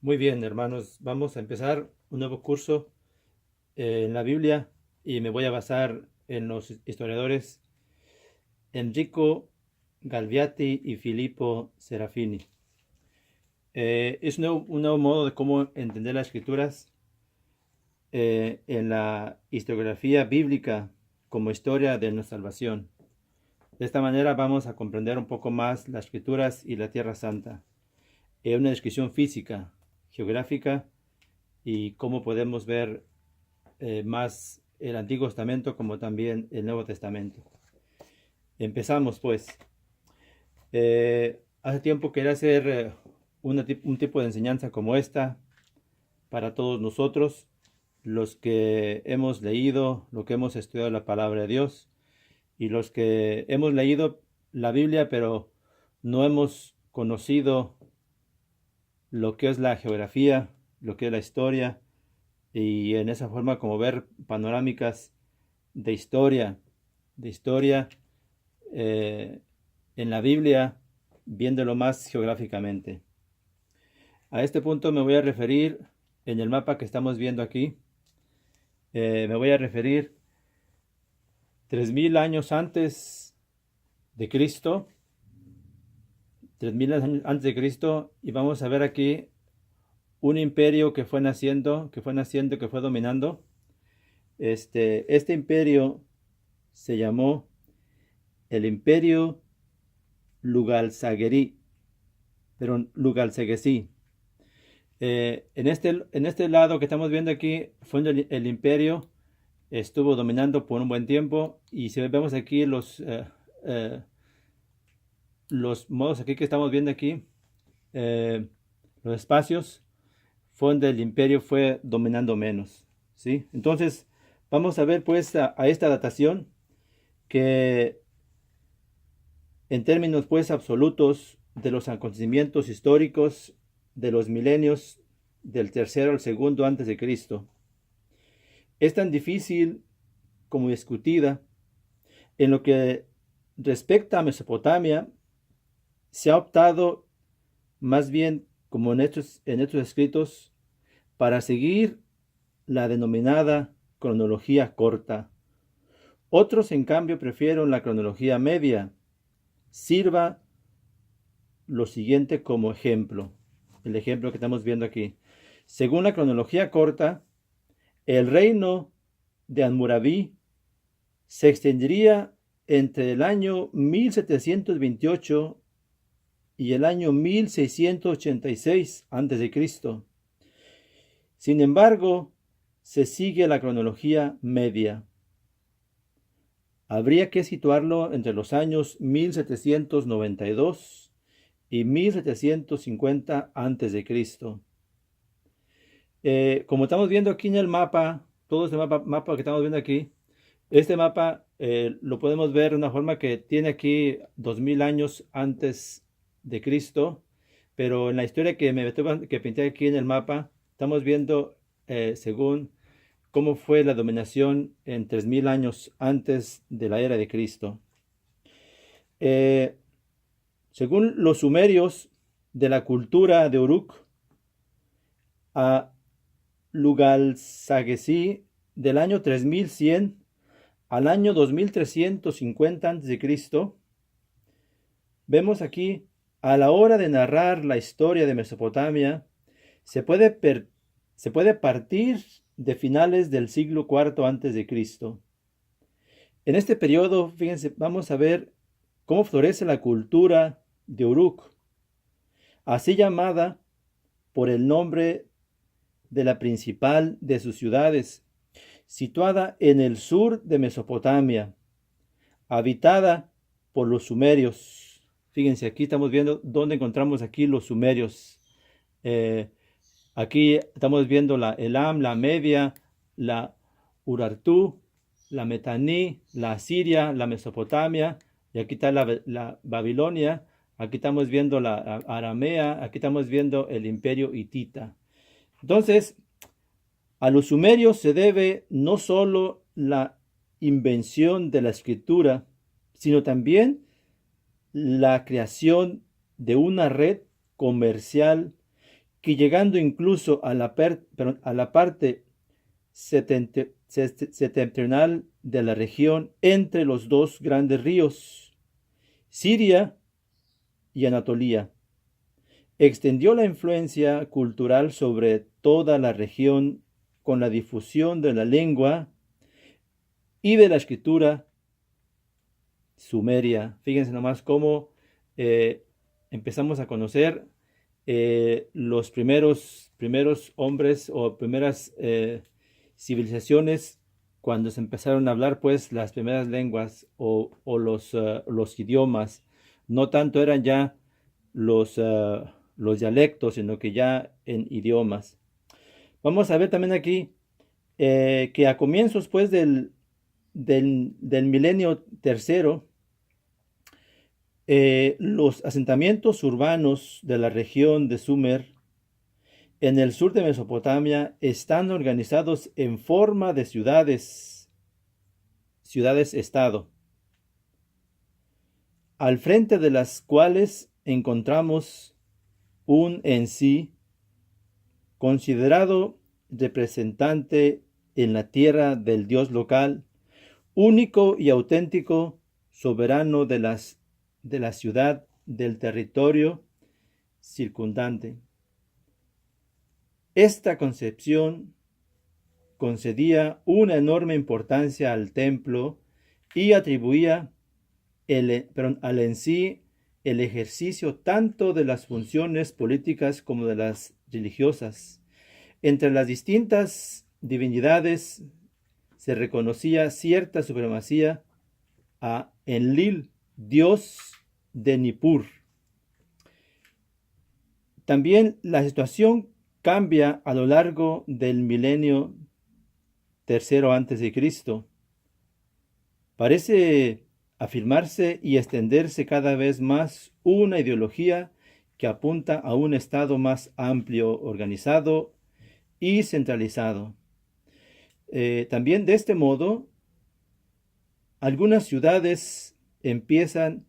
Muy bien, hermanos, vamos a empezar un nuevo curso en la Biblia y me voy a basar en los historiadores Enrico Galviati y Filippo Serafini. Es un nuevo modo de cómo entender las escrituras en la historiografía bíblica como historia de nuestra salvación. De esta manera vamos a comprender un poco más las escrituras y la Tierra Santa. Una descripción física, geográfica y cómo podemos ver más el Antiguo Testamento como también el Nuevo Testamento. Empezamos pues. Hace tiempo quería hacer un tipo de enseñanza como esta para todos nosotros, los que hemos leído, lo que hemos estudiado la palabra de Dios y los que hemos leído la Biblia pero no hemos conocido lo que es la geografía, lo que es la historia, y en esa forma como ver panorámicas de historia, de historia en la Biblia, viéndolo más geográficamente. A este punto me voy a referir en el mapa que estamos viendo aquí. Me voy a referir 3000 años antes de Cristo, 3000 años antes de Cristo, y vamos a ver aquí un imperio que fue naciendo, que fue dominando. Este imperio se llamó el Imperio Lugalsaguerí, pero Lugalseguesí. En este lado que estamos viendo aquí fue el imperio estuvo dominando por un buen tiempo, y si vemos aquí los modos aquí que estamos viendo aquí, eh, los espacios, fue donde el imperio fue dominando menos, ¿sí? Entonces vamos a ver pues a esta datación que en términos pues absolutos de los acontecimientos históricos de los milenios del tercero al segundo antes de Cristo, es tan difícil como discutida. En lo que respecta a Mesopotamia, se ha optado más bien, como en estos escritos, para seguir la denominada cronología corta. Otros, en cambio, prefieren la cronología media. Sirva lo siguiente como ejemplo, el ejemplo que estamos viendo aquí. Según la cronología corta, el reino de Hammurabi se extendería entre el año 1728 y el año 1686 a.C. Sin embargo, se sigue la cronología media. Habría que situarlo entre los años 1792 y 1750 a.C. Como estamos viendo aquí en el mapa, todo este mapa que estamos viendo aquí, este mapa lo podemos ver de una forma que tiene aquí 2000 años antes de Cristo, pero en la historia que pinté aquí en el mapa, estamos viendo según cómo fue la dominación en 3000 años antes de la era de Cristo. Eh, Según los sumerios de la cultura de Uruk, a Lugalsaguesí, del año 3100 al año 2350 a.C., vemos aquí, a la hora de narrar la historia de Mesopotamia, se puede, se puede partir de finales del siglo IV a.C. En este periodo, fíjense, vamos a ver cómo florece la cultura de Uruk, así llamada por el nombre de la principal de sus ciudades, situada en el sur de Mesopotamia, habitada por los sumerios. Fíjense, aquí estamos viendo dónde encontramos aquí los sumerios. Eh, Aquí estamos viendo la Elam, la Media, la Urartu, la Metaní, la Asiria, la Mesopotamia, y aquí está la Babilonia. Aquí estamos viendo la Aramea, aquí estamos viendo el imperio hitita. Entonces, a los sumerios se debe no solo la invención de la escritura, sino también la creación de una red comercial que llegando incluso a la parte septentrional de la región entre los dos grandes ríos, Siria y Anatolia. Extendió la influencia cultural sobre toda la región con la difusión de la lengua y de la escritura sumeria. Fíjense nomás cómo empezamos a conocer los primeros hombres o primeras civilizaciones cuando se empezaron a hablar pues las primeras lenguas o los idiomas. No tanto eran ya los dialectos, sino que ya en idiomas. Vamos a ver también aquí que a comienzos pues del milenio tercero, los asentamientos urbanos de la región de Sumer en el sur de Mesopotamia están organizados en forma de ciudades-estado, al frente de las cuales encontramos un en sí considerado representante en la tierra del Dios local, único y auténtico soberano de la ciudad, del territorio circundante. Esta concepción concedía una enorme importancia al templo y atribuía al en sí el ejercicio tanto de las funciones políticas como de las religiosas. Entre las distintas divinidades se reconocía cierta supremacía a Enlil, dios de Nippur. También la situación cambia a lo largo del milenio tercero antes de Cristo. Parece afirmarse y extenderse cada vez más una ideología que apunta a un estado más amplio, organizado y centralizado. También de este modo, algunas ciudades empiezan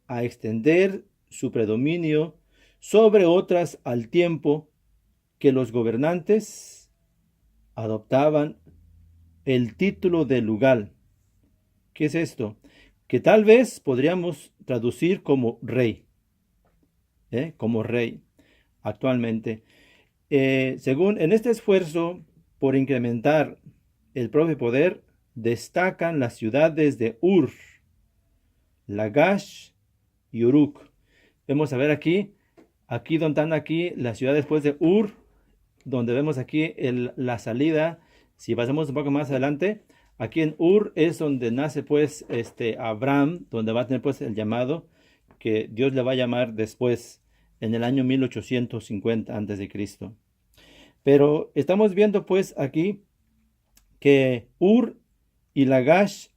a extender su predominio sobre otras al tiempo que los gobernantes adoptaban el título de lugal. ¿Qué es esto? Que tal vez podríamos traducir como rey, como rey actualmente. Según en este esfuerzo por incrementar el propio poder, destacan las ciudades de Ur, Lagash y Uruk. Vemos a ver aquí donde están aquí las ciudades después de Ur, donde vemos aquí la salida. Si pasamos un poco más adelante, aquí en Ur es donde nace pues Abraham, donde va a tener pues el llamado que Dios le va a llamar después en el año 1850 a.C. Pero estamos viendo pues aquí que Ur y Lagash,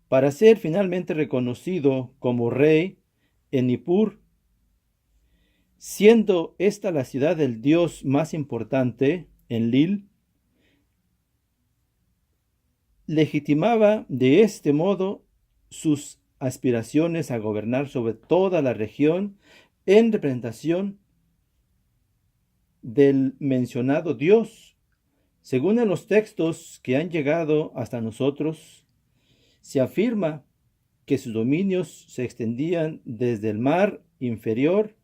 para ser finalmente reconocido como rey en Nippur, siendo esta la ciudad del dios más importante, Enlil, legitimaba de este modo sus aspiraciones a gobernar sobre toda la región en representación del mencionado Dios. Según en los textos que han llegado hasta nosotros, se afirma que sus dominios se extendían desde el mar inferior,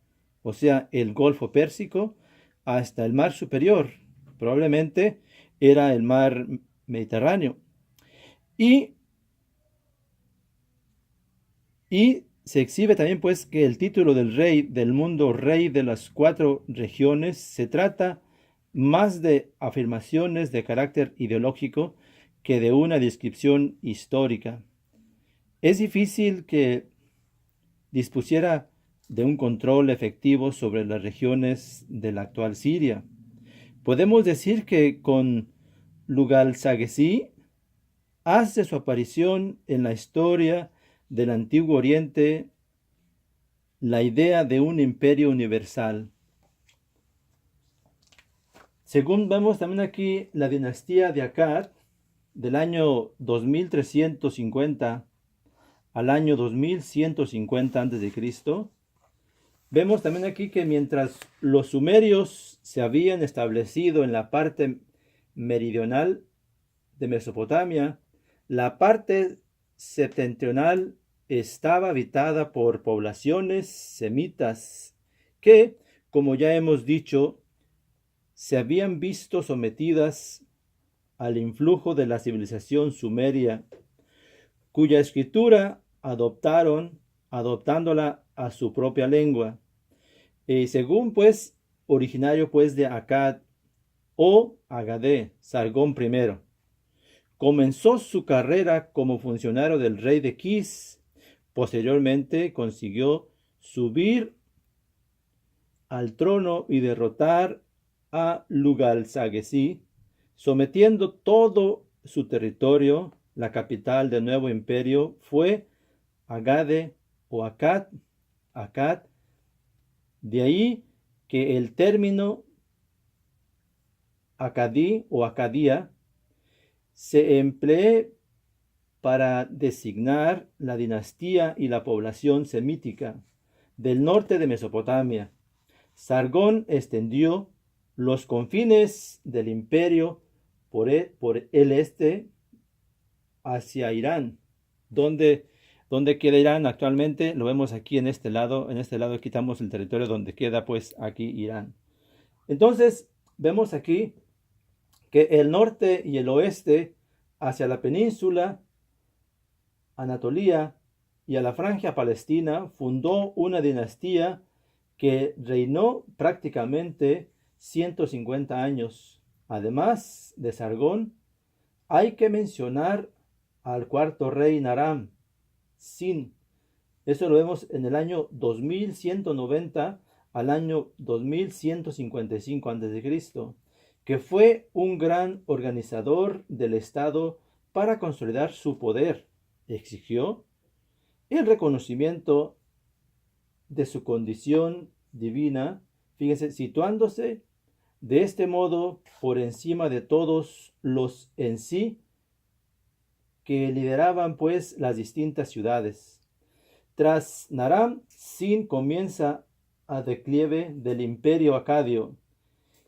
o sea, el Golfo Pérsico, hasta el mar superior, probablemente era el mar Mediterráneo. Y se exhibe también pues que el título del rey del mundo, rey de las 4 regiones, se trata más de afirmaciones de carácter ideológico que de una descripción histórica. Es difícil que dispusiera de un control efectivo sobre las regiones de la actual Siria. Podemos decir que con Lugal-Sagesí hace su aparición en la historia del Antiguo Oriente la idea de un imperio universal. Según vemos también aquí la dinastía de Akkad, del año 2350 al año 2150 a.C., Vemos también aquí que mientras los sumerios se habían establecido en la parte meridional de Mesopotamia, la parte septentrional estaba habitada por poblaciones semitas que, como ya hemos dicho, se habían visto sometidas al influjo de la civilización sumeria, cuya escritura adoptándola a su propia lengua. Según pues, originario pues de Akkad o Agadé, Sargón I. Comenzó su carrera como funcionario del rey de Kish. Posteriormente consiguió subir al trono y derrotar a Lugal-Sagessi, sometiendo todo su territorio. La capital del nuevo imperio fue Agade o Akkad. De ahí que el término Acadí o Acadia se emplee para designar la dinastía y la población semítica del norte de Mesopotamia. Sargón extendió los confines del imperio por el este hacia Irán. ¿Dónde queda Irán actualmente? Lo vemos aquí en este lado. En este lado quitamos el territorio donde queda pues aquí Irán. Entonces vemos aquí que el norte y el oeste hacia la península Anatolia y a la franja palestina fundó una dinastía que reinó prácticamente 150 años. Además de Sargón, hay que mencionar al cuarto rey Naram Sin. Eso lo vemos en el año 2190 al año 2155 a.C., que fue un gran organizador del Estado para consolidar su poder. Exigió el reconocimiento de su condición divina, fíjense, situándose de este modo por encima de todos los en sí que lideraban pues las distintas ciudades. Tras Naram Sin comienza a declive del imperio acadio,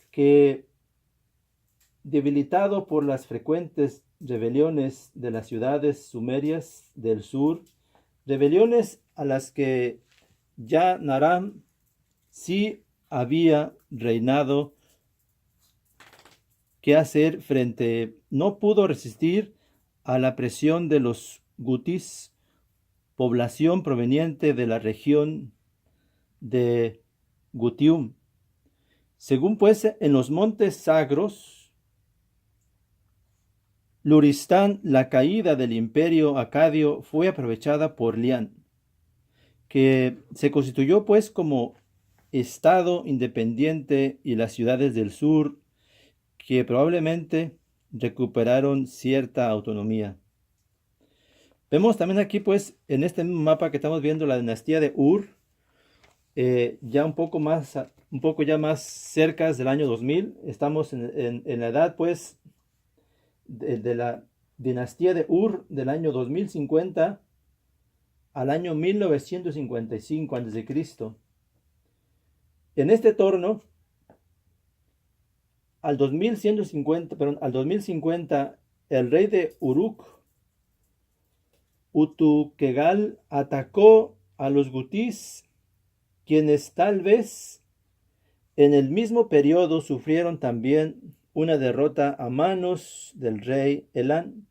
que debilitado por las frecuentes rebeliones de las ciudades sumerias del sur, rebeliones a las que ya Naram sí había reinado, qué hacer frente, no pudo resistir a la presión de los gutis, población proveniente de la región de Gutium. Según pues en los montes sagros, Luristán, la caída del imperio acadio fue aprovechada por Lian, que se constituyó pues como estado independiente, y las ciudades del sur que probablemente recuperaron cierta autonomía. Vemos también aquí pues en este mismo mapa que estamos viendo la dinastía de Ur, ya un poco ya más cerca del año 2000. Estamos en la edad pues de la dinastía de Ur del año 2050 al año 1955 a.C. En este torno, al 2050, el rey de Uruk, Utukegal, atacó a los gutis, quienes tal vez en el mismo periodo sufrieron también una derrota a manos del rey Elan,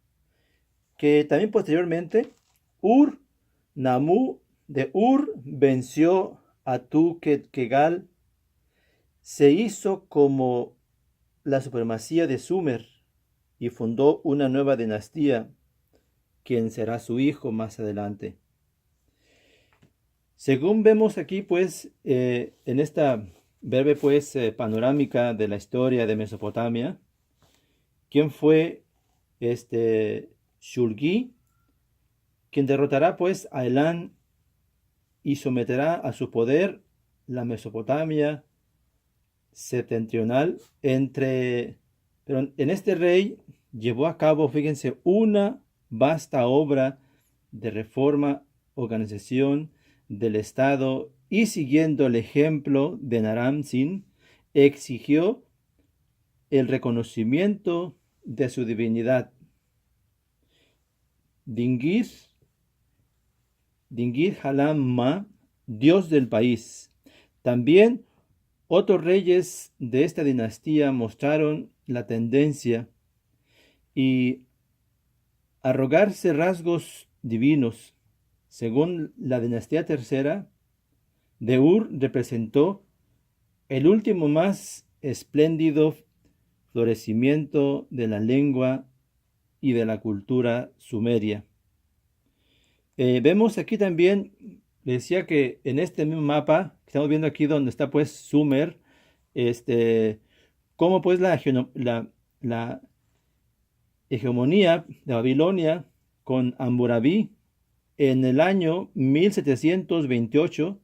que también posteriormente Ur-Nammu de Ur venció a Tukegal. Se hizo como la supremacía de Sumer y fundó una nueva dinastía, quien será su hijo más adelante. Según vemos aquí, pues, en esta breve, pues, panorámica de la historia de Mesopotamia, ¿quién fue Shulgi? Quien derrotará, pues, a Elan y someterá a su poder la Mesopotamia septentrional. Pero en este rey llevó a cabo, fíjense, una vasta obra de reforma, organización del Estado y siguiendo el ejemplo de Naram-Sin, exigió el reconocimiento de su divinidad. Dingir Halam-Ma, dios del país. También otros reyes de esta dinastía mostraron la tendencia y arrogarse rasgos divinos. Según la dinastía tercera, de Ur representó el último más espléndido florecimiento de la lengua y de la cultura sumeria. Vemos aquí también, le decía que en este mismo mapa, que estamos viendo aquí donde está pues Sumer, cómo pues la hegemonía de Babilonia con Hammurabi en el año 1728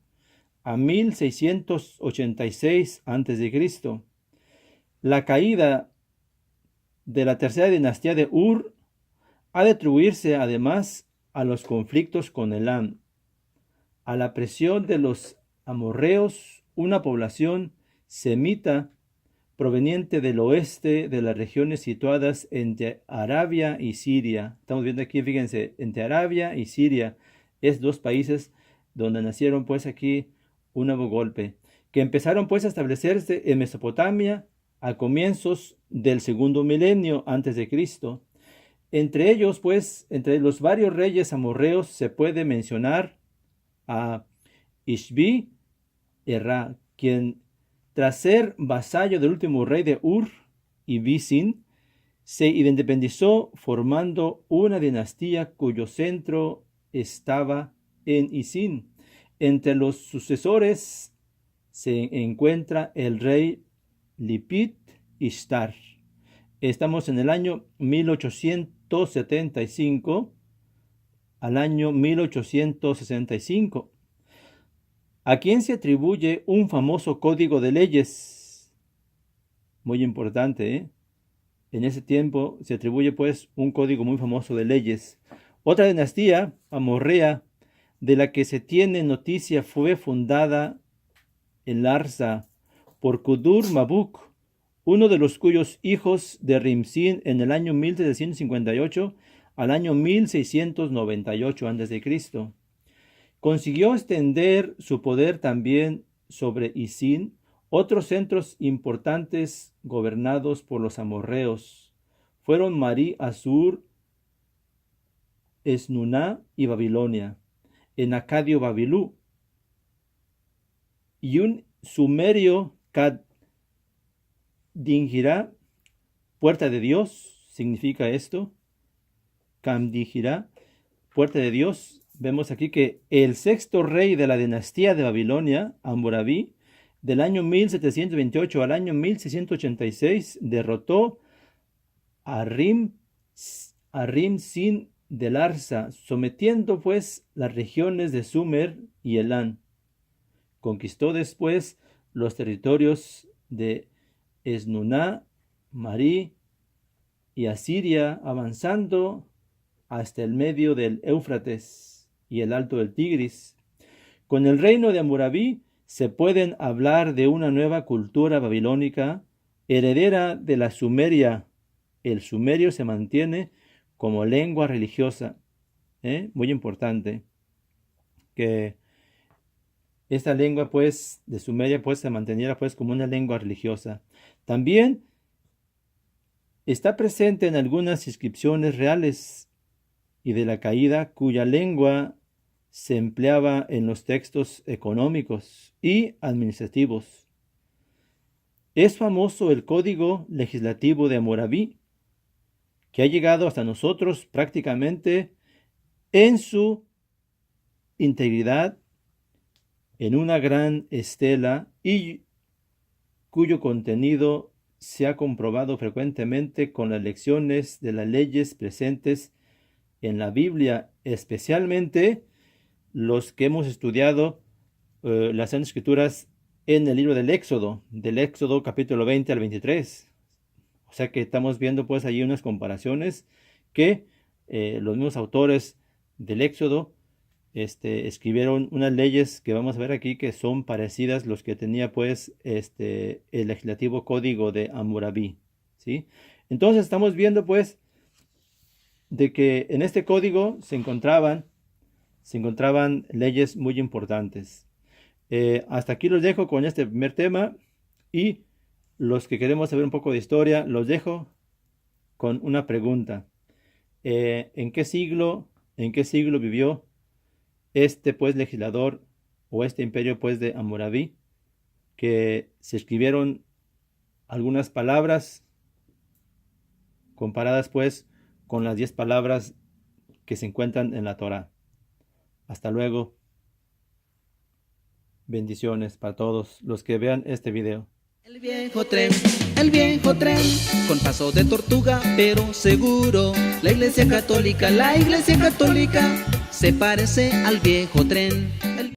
a 1686 a.C. La caída de la tercera dinastía de Ur ha de atribuirse además a los conflictos con Elam, a la presión de los amorreos, una población semita proveniente del oeste de las regiones situadas entre Arabia y Siria. Estamos viendo aquí, fíjense, entre Arabia y Siria, es dos países donde nacieron pues aquí un nuevo golpe, que empezaron pues a establecerse en Mesopotamia a comienzos del segundo milenio antes de Cristo. Entre ellos pues, entre los varios reyes amorreos se puede mencionar a Ishbi Erra, quien tras ser vasallo del último rey de Ur y Bisin, se independizó formando una dinastía cuyo centro estaba en Isin. Entre los sucesores se encuentra el rey Lipit Ishtar. Estamos en el año 1875 al año 1865. ¿A quién se atribuye un famoso código de leyes? Muy importante, ¿eh? En ese tiempo se atribuye pues un código muy famoso de leyes. Otra dinastía, amorrea, de la que se tiene noticia, fue fundada en Larsa por Kudur Mabuk, uno de los cuyos hijos de Rimsin en el año 1758 al año 1698 a.C. Consiguió extender su poder también sobre Isin, otros centros importantes gobernados por los amorreos. Fueron Mari, Asur, Esnuná y Babilonia, en Acadio Babilú, y un sumerio Kamdingirá, puerta de Dios, significa esto, Kamdingirá, puerta de Dios. Vemos aquí que el sexto rey de la dinastía de Babilonia, Hammurabi, del año 1728 al año 1686, derrotó a Rim-Sin de Larsa, sometiendo pues las regiones de Sumer y Elán. Conquistó después los territorios de Esnuná, Marí y Asiria, avanzando hasta el medio del Éufrates y el alto del Tigris. Con el reino de Hammurabi se pueden hablar de una nueva cultura babilónica heredera de la Sumeria. El sumerio se mantiene como lengua religiosa. Muy importante que esta lengua pues de Sumeria pues se manteniera pues como una lengua religiosa. También está presente en algunas inscripciones reales y de la caída, cuya lengua se empleaba en los textos económicos y administrativos. Es famoso el código legislativo de Hammurabi, que ha llegado hasta nosotros prácticamente en su integridad, en una gran estela, y cuyo contenido se ha comprobado frecuentemente con las lecciones de las leyes presentes en la Biblia, especialmente los que hemos estudiado las Santas Escrituras en el libro del Éxodo capítulo 20 al 23. O sea que estamos viendo pues allí unas comparaciones que los mismos autores del Éxodo escribieron unas leyes que vamos a ver aquí que son parecidas los que tenía pues el legislativo código de Hammurabi, ¿sí? Entonces estamos viendo pues de que en este código se encontraban leyes muy importantes. Hasta aquí los dejo con este primer tema, y los que queremos saber un poco de historia los dejo con una pregunta. ¿En qué siglo vivió este pues legislador o este imperio pues de Hammurabi, que se escribieron algunas palabras comparadas pues con las 10 palabras que se encuentran en la Torá? Hasta luego. Bendiciones para todos los que vean este video. El viejo tren, con paso de tortuga, pero seguro. La iglesia católica se parece al viejo tren.